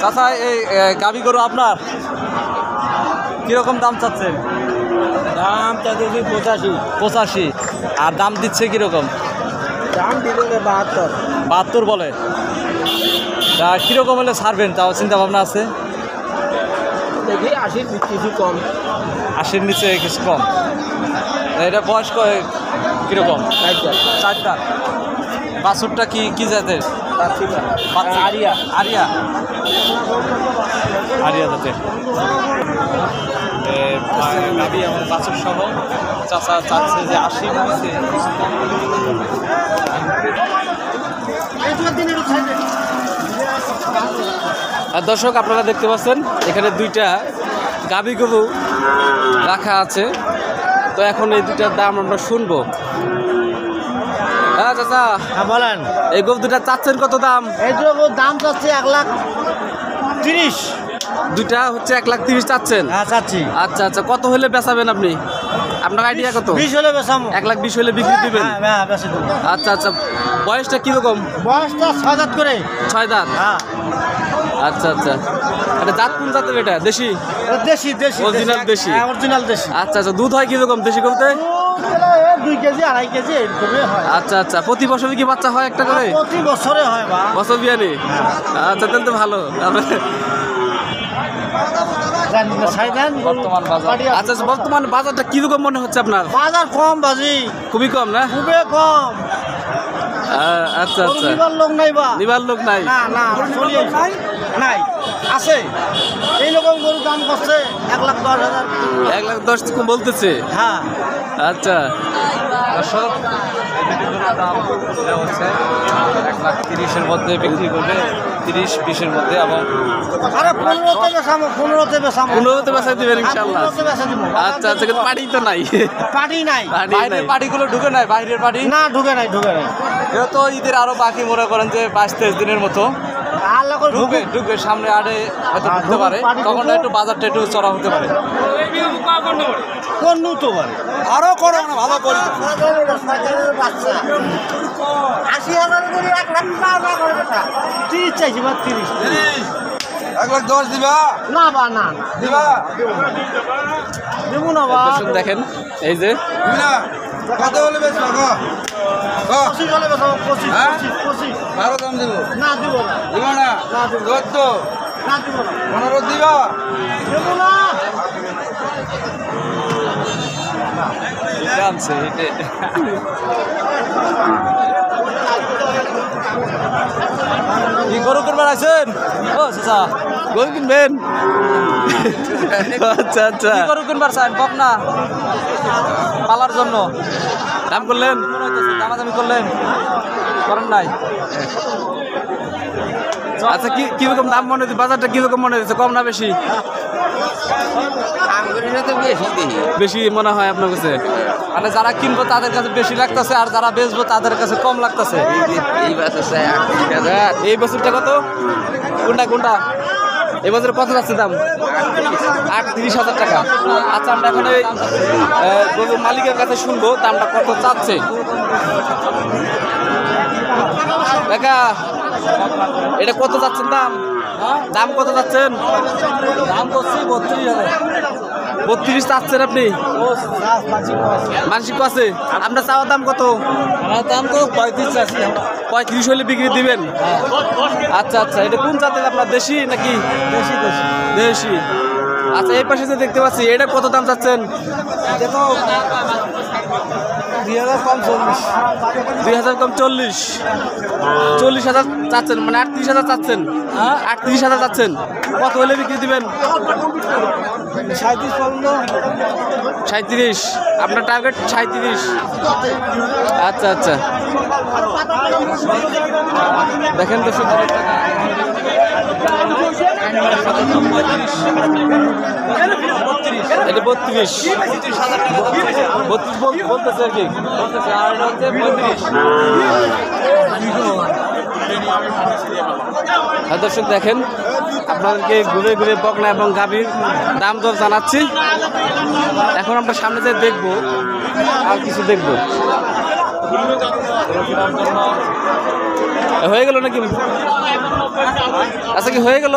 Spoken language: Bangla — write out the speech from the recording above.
চাচা এই গাভী গরু আপনার কিরকম দাম চাচ্ছেন? দাম চাইতেছি 85। আর দাম দিচ্ছে কিরকম? দাম দিলে 72 বলে। তা কিরকম হলে ছাড়বেন তাও চিন্তা ভাবনা আছে? দেখি 80 কিছু কম। 80-র নিচে কিছু কম। এটা বয়স কিরকম? 4 দাঁত। বাছুরটা কি জাতের? আরিয়া জাতের। গাবি আমার বাছুর সহ চাচা চাচ্ছে যে 80 নিচে। আর দর্শক আপনারা দেখতে পাচ্ছেন এখানে দুইটা গাবি গরু রাখা আছে। তো এখন এই দুটার দাম আমরা শুনবো। হ্যাঁ চাচা, হ্যাঁ বলেন। এই গরু দুটা চাচ্ছেন কত দাম? এই দাম চাচ্ছে 1,30,000। দুটা হচ্ছে 1,30,000 চাচ্ছেন? হ্যাঁ চাচ্ছি। আচ্ছা কত হলে বেচাবেন আপনি? আপনার আইডিয়া কত? 20 হলে বেচামো। 1,20,000 হলে বিক্রি দিবেন? হ্যাঁ বেচে দেবো। আচ্ছা বয়সটা কিরকম? বয়সটা 6 দাঁত করে। 6 দাঁত। হ্যাঁ। আচ্ছা এটা জাত কোন জাতের? এটা দেশি? দেশি অরিজিনাল দেশি। হ্যাঁ অরিজিনাল দেশি। আচ্ছা দুধ হয় কিরকম দেশি গরুতে? 2 কেজি 2.5 কেজি এরকমই হয়। আচ্ছা প্রতি বছরে কি বাচ্চা হয় একটা করে? প্রতি বছরে হয় বা বছর বিয়ানি? আচ্ছা তাহলে তো ভালো। বর্তমান বাজারটা কিরকম মনে হচ্ছে আপনার? বাজার কম বাজি, খুবই কম না? খুবই কম। আচ্ছা নিবার লোক নাই বা? নিবার লোক নাই? নাই আছে। এইরকম গরু দাম করছে 1,10,000। 1,10,000 বলতেছে? হ্যাঁ। আচ্ছা দাম হচ্ছে 1,30,000-এর মধ্যে বিক্রি করবে, 30-20-এর মধ্যে। এবং 15তে বেচা দিবেন ইনশাল্লাহ? আচ্ছা কিন্তু পাড়ি তো নাই? পাটি নাই। বাইরের পাটিগুলো ঢুকে নাই? বাইরের পাটি না ঢুকে নাই। এটা তো ঈদের আরো বাকি মনে করেন যে 22-23 দিনের মতো ঢুকবে। সামনে আড়ে হয়তো ঢুকতে পারে, তখন একটু বাজারটা একটু চড়া হতে পারে। আরো করো না, ভালো করি। 80,000 করে 1,30,000 চাইছি বা 30। 1,10,000 দিবা? না বা না দিবা? দেবো না বা। দেখেন এই যে কত হলে বেশ 25 হলে বেশ 25। ভালো দাম দেবো না দিব না। দিব না? 14 না দিব না। 15 দিবা? দেবো না। জানছে কি গরু কিনবেন আছেন? ও চাচা গরু কিনবেন? আচ্ছা গরু কিনবার চান? বকনা পালার জন্য দাম করলেন? দামাদামি করলেন? করেন নাই? আচ্ছা কিরকম দাম মনে হচ্ছে? বাজারটা কিরকম মনে হচ্ছে? কম না বেশি? বেশি মনে হয় আপনার কাছে? মানে যারা কিনবো তাদের কাছে বেশি লাগতেছে, আর যারা বেচবো তাদের কাছে কম লাগতেছে। এই বছরটা কত? কোনটা এই বছরে কত যাচ্ছে দাম? 38,000 টাকা। আচ্ছা আমরা এখন এই গরুর মালিকের কাছে শুনবো দামটা কত চাচ্ছে। কাকা এটা কত যাচ্ছেন দাম কত যাচ্ছেন? দাম করছি 32,000। 32 চাচ্ছেন আপনি? মানসিক আছে? আপনার চাওয়ার দাম কত? আমার দাম তো 35 চাচ্ছি। 35 হলে বিক্রি দিবেন? আচ্ছা এটা কোন জাতের আপনার? দেশি নাকি? দেশি। আচ্ছা এই পাশে যে দেখতে পাচ্ছি এটা কত দাম চাচ্ছেন? 2,000 কম 40। 2,000 কম 40? 40,000 চাচ্ছেন, মানে 38,000 চাচ্ছেন? 38,000 চাচ্ছেন। কত হলে বিক্রি দিবেন? 37। আপনার টার্গেট 37? আচ্ছা দেখেন তো শুধু এটা 32 বলতেছে আর কি। আর এটা হচ্ছে 35। দর্শক দেখেন আপনাদেরকে ঘুরে বকনা এবং গাভীর দাম দর জানাচ্ছি। এখন আমরা সামনে যে দেখবো আর কিছু দেখবো। কেনার জন্য হয়ে গেল নাকি? আচ্ছা কি হয়ে গেল?